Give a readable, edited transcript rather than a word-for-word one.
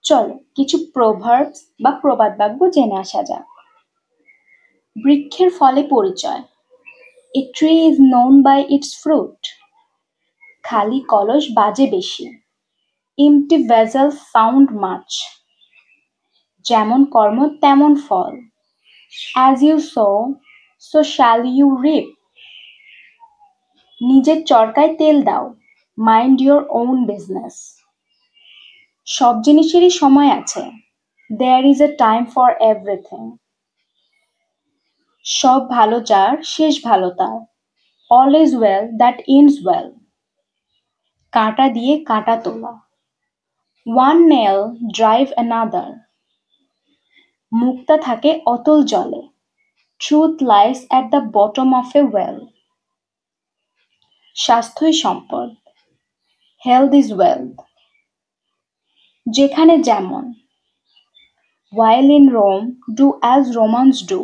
চলো কিছু প্রভার্বস বা প্রবাদ বাক্য জেনে আসা যাক। বৃক্ষের ফলে পরিচয়। A tree is known by its fruit. খালি কলস বাজে বেশি। Empty vessels sound much. যেমন কর্ম তেমন ফল। As you sow, so shall you reap. নিজের চরকায় তেল দাও। Mind your own business. সব জিনিসেরই সময় আছে। There is a time for everything. সব ভালো যার শেষ ভালো তার। All is well that ends well. কাঁটা দিয়ে কাঁটা তোলা। One nail drive another. মুক্তা থাকে অতল জলে। Truth lies at the bottom of a well. স্বাস্থ্যই সম্পদ। Health is wealth. যেখানে যেমন। While in Rome, do as Romans do.